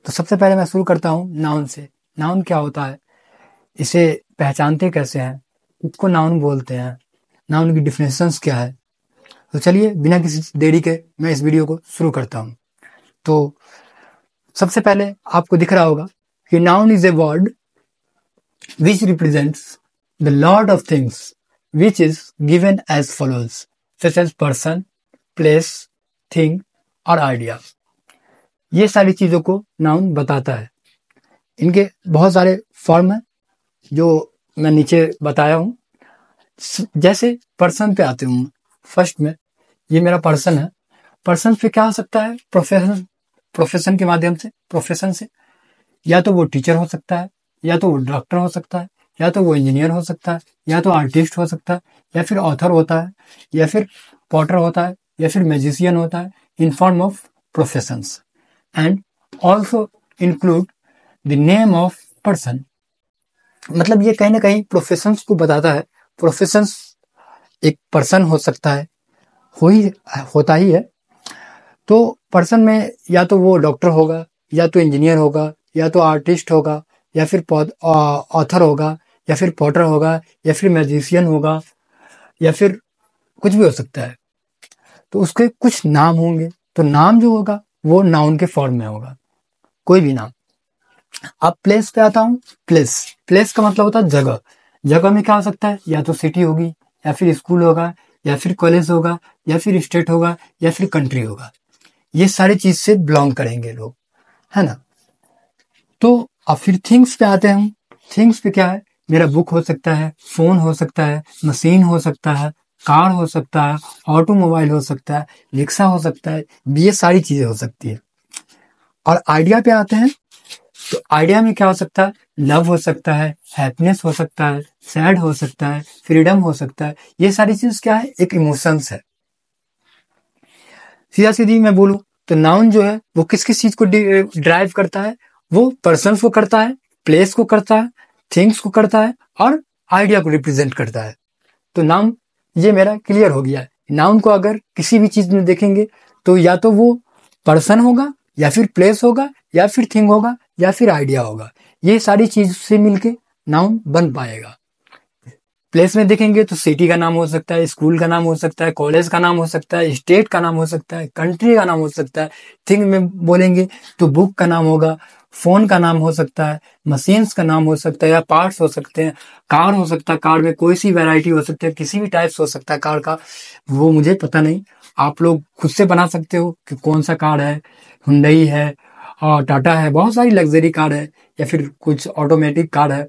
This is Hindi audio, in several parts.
तो सबसे पहले मैं शुरू करता हूँ नाउन से। नाउन क्या होता है, इसे पहचानते कैसे हैं, इसको नाउन बोलते हैं, नाउन की डिफिनेशंस क्या है। तो चलिए बिना किसी देरी के मैं इस वीडियो को शुरू करता हूँ। तो सबसे पहले आपको दिख रहा होगा कि noun is a word which represents the lot of things which is given as follows such as person, place, thing और idea। ये सारी चीजों को नाउन बताता है। इनके बहुत सारे फॉर्म हैं जो मैं नीचे बताया हूँ। जैसे पर्सन पे आते हूँ, फर्स्ट में ये मेरा पर्सन है। पर्सन पे क्या हो सकता है, प्रोफेशन के माध्यम से, प्रोफेशन से या तो वो टीचर हो सकता है, या तो वो डॉक्टर हो सकता है, या तो वो इंजीनियर हो सकता है, या तो आर्टिस्ट हो सकता है, या फिर ऑथर होता है, या फिर पॉटर होता है, या फिर मैजिशियन होता है, in form of professions and also include the name of person. मतलब ये कहीं ना कहीं प्रोफेशंस को बताता है। प्रोफेशंस एक पर्सन हो सकता है, होता ही है। तो पर्सन में या तो वो डॉक्टर होगा, या तो इंजीनियर होगा, या तो आर्टिस्ट होगा, या फिर ऑथर होगा, या फिर पॉटर होगा, या फिर मैजिशियन होगा, या फिर कुछ भी हो सकता है। तो उसके कुछ नाम होंगे। तो नाम जो होगा वो नाउन के फॉर्म में होगा, कोई भी नाम। अब प्लेस पे आता हूँ। प्लेस का मतलब होता है जगह। जगह में क्या हो सकता है, या तो सिटी होगी, या फिर स्कूल होगा, या फिर कॉलेज होगा, या फिर स्टेट होगा, या फिर कंट्री होगा। ये सारी चीज से बिलोंग करेंगे लोग, है ना। तो अब फिर थिंग्स पे आते हैं। थिंग्स पे क्या है, मेरा बुक हो सकता है, फोन हो सकता है, मशीन हो सकता है, कार हो सकता है, ऑटोमोबाइल हो सकता है, रिक्शा हो सकता है। ये सारी चीजें हो सकती है। और आइडिया पे आते हैं। तो आइडिया में क्या हो सकता है, लव हो सकता है, हैप्पीनेस हो सकता है, सैड हो सकता है, फ्रीडम हो सकता है। ये सारी चीज क्या है, एक इमोशंस है। सीधा सीधी मैं बोलूं तो नाउन जो है वो किस किस चीज को ड्राइव करता है, वो पर्सन्स को करता है, प्लेस को करता है, थिंग्स को करता है, और आइडिया को रिप्रेजेंट करता है। तो नाउन ये मेरा क्लियर हो गया है। नाउन को अगर किसी भी चीज में देखेंगे तो या तो वो पर्सन होगा, या फिर प्लेस होगा, या फिर थिंग होगा, या फिर आइडिया होगा। ये सारी चीज से मिलके नाउन बन पाएगा। प्लेस में देखेंगे तो सिटी का नाम हो सकता है, स्कूल का नाम हो सकता है, कॉलेज का नाम हो सकता है, स्टेट का नाम हो सकता है, कंट्री का नाम हो सकता है। थिंग में बोलेंगे तो बुक का नाम होगा, फोन का नाम हो सकता है, मशीन्स का नाम हो सकता है, या पार्ट्स हो सकते हैं, कार हो सकता है, कार में कोई सी वैरायटी हो सकती है, किसी भी टाइप्स हो सकता है कार का, वो मुझे पता नहीं। आप लोग खुद से बना सकते हो कि कौन सा कार है, हुंडई है और टाटा है, बहुत सारी लग्जरी कार है, या फिर कुछ ऑटोमेटिक कार है,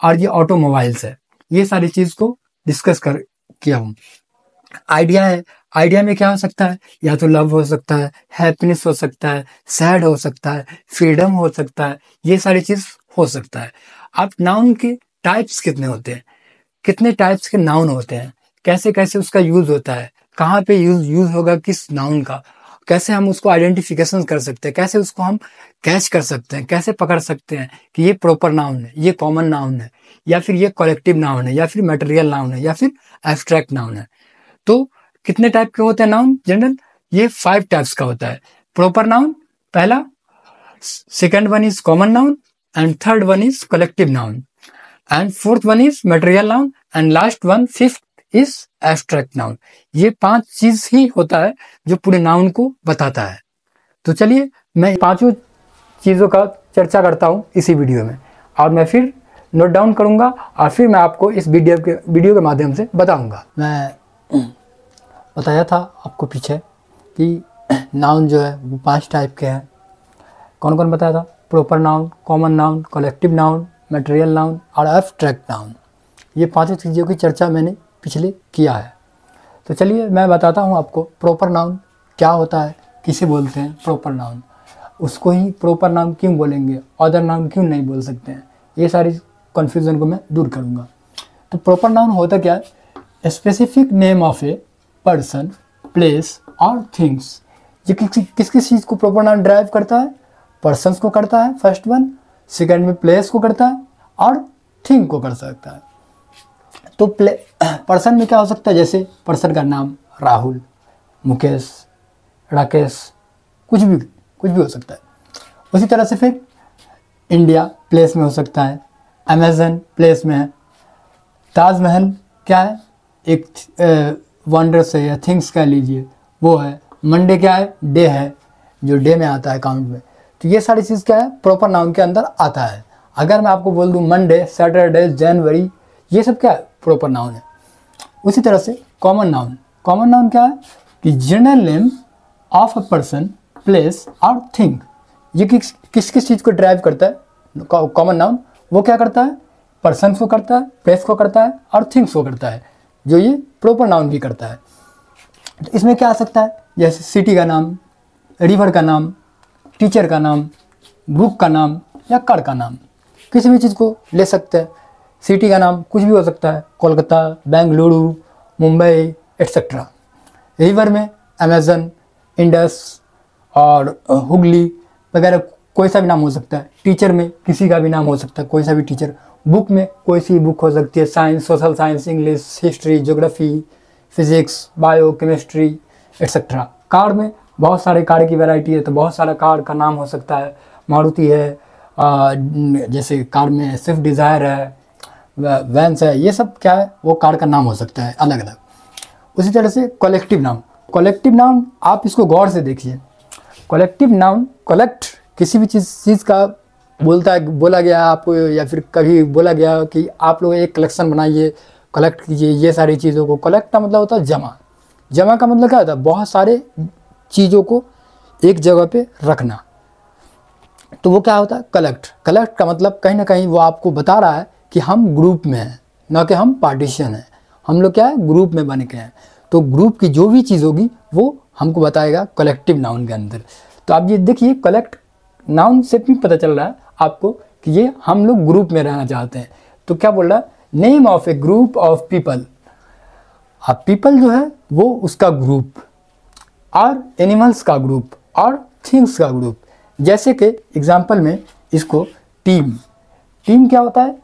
और ये ऑटोमोबाइल्स है। ये सारी चीज को डिस्कस कर किया हूं। आइडिया है। आइडिया में क्या हो सकता है, या तो लव हो सकता है, हैप्पीनेस हो सकता है, सैड हो सकता है, फ्रीडम हो सकता है। ये सारी चीज हो सकता है। अब नाउन के टाइप्स कितने होते हैं, कितने टाइप्स के नाउन होते हैं, कैसे कैसे उसका यूज होता है, कहाँ पे यूज होगा किस नाउन का, कैसे हम उसको आइडेंटिफिकेशन कर सकते हैं, कैसे उसको हम कैच कर सकते हैं, कैसे पकड़ सकते हैं कि ये प्रॉपर नाउन है, ये कॉमन नाउन है, या फिर ये कलेक्टिव नाउन है, या फिर मटेरियल नाउन है, या फिर एब्स्ट्रैक्ट नाउन है। तो कितने टाइप के होते हैं नाउन जनरल, ये 5 टाइप्स का होता है। प्रॉपर नाउन पहला, second one is common noun, and third one is collective noun, and fourth one is material noun, and last one fifth is abstract noun. ये 5 चीज ही होता है जो पूरे नाउन को बताता है। तो चलिए मैं पांचों चीजों का चर्चा करता हूं इसी वीडियो में, और मैं फिर नोट डाउन करूंगा, और फिर मैं आपको इस वीडियो के माध्यम से बताऊंगा। मैं बताया था आपको पीछे कि नाउन जो है वो 5 टाइप के हैं। कौन कौन बताया था, proper noun, common noun, collective noun, material noun और एब्स्ट्रैक्ट नाउन। ये 5 चीज़ों की चर्चा मैंने पिछले किया है। तो चलिए मैं बताता हूँ आपको प्रॉपर नाउन क्या होता है, किसे बोलते हैं प्रॉपर नाउन, उसको ही प्रॉपर नाउन क्यों बोलेंगे, अदर नाउन क्यों नहीं बोल सकते हैं। ये सारी कन्फ्यूज़न को मैं दूर करूँगा। तो प्रॉपर नाउन होता क्या है, specific name of a person, place और थिंग्स। ये किस किस चीज़ को प्रॉपर नाउन ड्राइव करता है, पर्सन्स को करता है फर्स्ट वन, सेकेंड में प्लेस को करता है, और थिंग को कर सकता है। तो पर्सन में क्या हो सकता है, जैसे पर्सन का नाम राहुल, मुकेश, राकेश, कुछ भी हो सकता है। उसी तरह से फिर इंडिया प्लेस में हो सकता है, अमेजन प्लेस में है, ताजमहल क्या है, एक वंडर्स है या थिंग्स कह लीजिए वो है, मंडे क्या है, डे है जो डे में आता है अकाउंट में। तो ये सारी चीज़ क्या है, प्रॉपर नाउन के अंदर आता है। अगर मैं आपको बोल दूँ मंडे, सैटरडे, जनवरी, ये सब क्या है, प्रॉपर नाउन है। उसी तरह से कॉमन नाउन, कॉमन नाउन क्या है कि general name of a person, place और थिंग। ये किस किस चीज़ को ड्राइव करता है कॉमन नाउन, वो क्या करता है, पर्सन को करता है, प्लेस को करता है और थिंग्स को करता है, जो ये प्रॉपर नाउन भी करता है। तो इसमें क्या आ सकता है, जैसे सिटी का नाम, रिवर का नाम, टीचर का नाम, बुक का नाम या कार का नाम, किसी भी चीज़ को ले सकते हैं। सिटी का नाम कुछ भी हो सकता है, कोलकाता, बेंगलुरु, मुंबई एट्सेट्रा। रिवर में अमेजन, इंडस और हुगली वगैरह कोई सा भी नाम हो सकता है। टीचर में किसी का भी नाम हो सकता है, कोई सा भी टीचर। बुक में कोई सी बुक हो सकती है, science, social science, English, history, geography, physics, bio, chemistry etcetera. Car में बहुत सारे कार की वैरायटी है, तो बहुत सारा कार का नाम हो सकता है। मारुति है, जैसे कार में स्विफ्ट डिज़ायर है, वैन्स है, ये सब क्या है, वो कार का नाम हो सकता है अलग अलग। उसी तरह से कलेक्टिव नाउन, कलेक्टिव नाउन आप इसको गौर से देखिए। कलेक्टिव नाउन, कलेक्ट किसी भी चीज़ का बोला गया आपको, या फिर कभी बोला गया कि आप लोग एक कलेक्शन बनाइए, कलेक्ट कीजिए ये सारी चीज़ों को। कलेक्ट का मतलब होता है जमा, जमा का मतलब क्या होता है, बहुत सारे चीज़ों को एक जगह पे रखना, तो वो क्या होता है, कलेक्ट। कलेक्ट का मतलब कहीं ना कहीं वो आपको बता रहा है कि हम ग्रुप में हैं, ना कि हम पार्टीशन हैं। हम लोग क्या है, ग्रुप में बन के हैं। तो ग्रुप की जो भी चीज़ होगी वो हमको बताएगा कलेक्टिव नाउन के अंदर। तो आप ये देखिए, कलेक्ट नाउन से भी पता चल रहा है आपको कि ये हम लोग ग्रुप में रहना चाहते हैं। तो क्या बोल रहा है, name of A group of people. अब पीपल जो है वो उसका ग्रुप, और एनिमल्स का ग्रुप, और थिंग्स का ग्रुप। जैसे कि एग्जाम्पल में इसको टीम, टीम क्या होता है,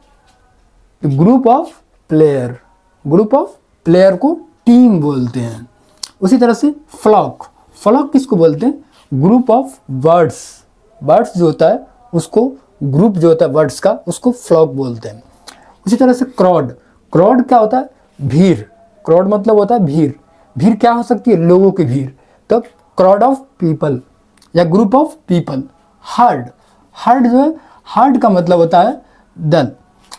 group of player, group of player को टीम बोलते हैं। उसी तरह से फ्लॉक, फ्लॉक किसको बोलते हैं, ग्रुप ऑफ बर्ड्स, बर्ड्स जो होता है उसको, ग्रुप जो होता है बर्ड्स का, उसको फ्लॉक बोलते हैं। उसी तरह से क्राउड, क्राउड क्या होता है, भीड़। क्राउड मतलब होता है भीड़, भीड़ क्या हो सकती है, लोगों की भीड़। तो क्राउड ऑफ पीपल या group of people. Heard, heard जो है, हर्ड का मतलब होता है दल,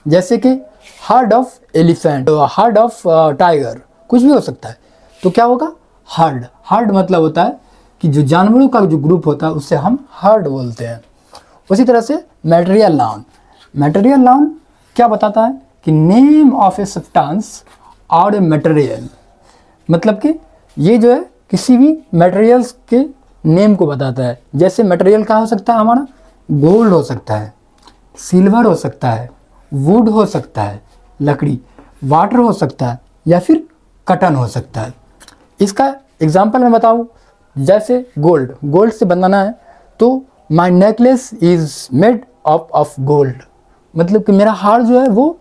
जैसे कि heard of elephant, heard of tiger, कुछ भी हो सकता है। तो क्या होगा, हर्ड। हर्ड मतलब होता है कि जो जानवरों का जो ग्रुप होता है उससे हम हर्ड बोलते हैं। उसी तरह से मटेरियल नाउन, मटेरियल नाउन क्या बताता है कि नेम ऑफ ए सब्सटेंस और ए मटेरियल, मतलब कि ये जो है किसी भी मटेरियल्स के नेम को बताता है। जैसे मटेरियल क्या हो सकता है हमारा, गोल्ड हो सकता है, सिल्वर हो सकता है, वुड हो सकता है, लकड़ी, वाटर हो सकता है, या फिर कटन हो सकता है। इसका एग्जांपल मैं बताऊं, जैसे गोल्ड, गोल्ड से बनाना है तो my necklace is made of gold, मतलब कि मेरा हार जो है वो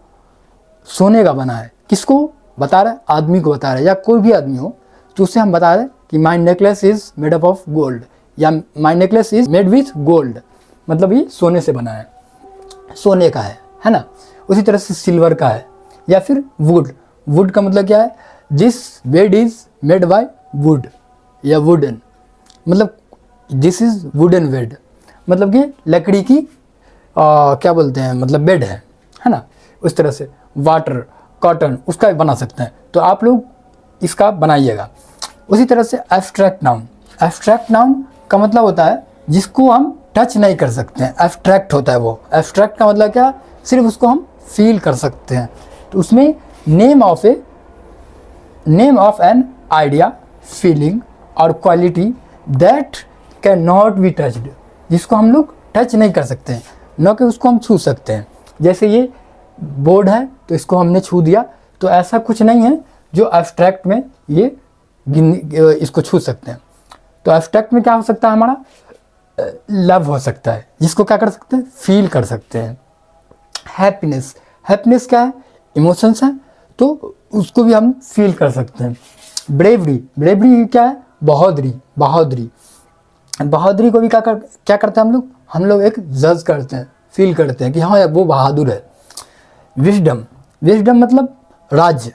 सोने का बना है। किसको बता रहा है, आदमी को बता रहा है, या कोई भी आदमी हो तो उससे हम बता रहे हैं कि my necklace is made up of gold, या my necklace is made with gold, मतलब ये सोने से बना है, सोने का है ना। उसी तरह से सिल्वर का है, या फिर वुड, वुड का मतलब क्या है, this bed is made by would या वुडन, मतलब दिस इज वुडन बेड, मतलब कि लकड़ी की क्या बोलते हैं, मतलब बेड है ना। उस तरह से वाटर, कॉटन, उसका बना सकते हैं। तो आप लोग इसका बनाइएगा। उसी तरह से एब्स्ट्रैक्ट नाउन, एब्स्ट्रैक्ट नाउन का मतलब होता है जिसको हम टच नहीं कर सकते हैं, एब्स्ट्रैक्ट होता है वो। एब्स्ट्रैक्ट का मतलब क्या, सिर्फ उसको हम फील कर सकते हैं। तो उसमें name of an idea, feeling और quality that cannot be touched, जिसको हम लोग टच नहीं कर सकते हैं, न कि उसको हम छू सकते हैं। जैसे ये बोर्ड है तो इसको हमने छू दिया, तो ऐसा कुछ नहीं है जो एब्स्ट्रैक्ट में ये इसको छू सकते हैं। तो एब्स्ट्रैक्ट में क्या हो सकता है हमारा, लव हो सकता है, जिसको क्या कर सकते हैं, फील कर सकते हैं। हैप्पीनेस, हैप्पीनेस क्या है, इमोशंस है, तो उसको भी हम फील कर सकते हैं। ब्रेवरी, ब्रेवरी क्या है, बहादुरी, बहादुरी, बहादुरी को भी क्या करते हैं हम लोग, हम लोग एक जज करते हैं, फील करते हैं कि हाँ यार वो बहादुर है। विजडम, विजडम मतलब राज्य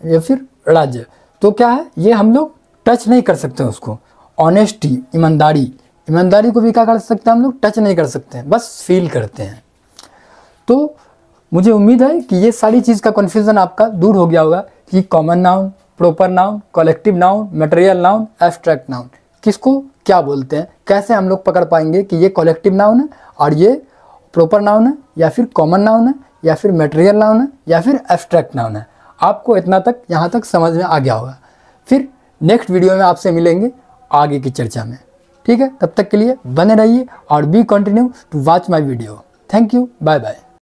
या फिर राज्य, तो क्या है ये हम लोग टच नहीं कर सकते उसको। ऑनेस्टी, ईमानदारी, ईमानदारी को भी क्या कर सकते हैं हम लोग, टच नहीं कर सकते हैं, बस फील करते हैं। तो मुझे उम्मीद है कि ये सारी चीज़ का कन्फ्यूज़न आपका दूर हो गया होगा कि common noun, proper noun, collective noun, material noun, abstract noun किसको क्या बोलते हैं, कैसे हम लोग पकड़ पाएंगे कि ये कलेक्टिव नाउन है और ये प्रॉपर नाउन है या फिर कॉमन नाउन है या फिर मटेरियल नाउन है या फिर एब्स्ट्रैक्ट नाउन है। आपको इतना तक यहाँ तक समझ में आ गया होगा। फिर नेक्स्ट वीडियो में आपसे मिलेंगे आगे की चर्चा में, ठीक है। तब तक के लिए बने रहिए और be continue to watch my video. Thank you, bye bye.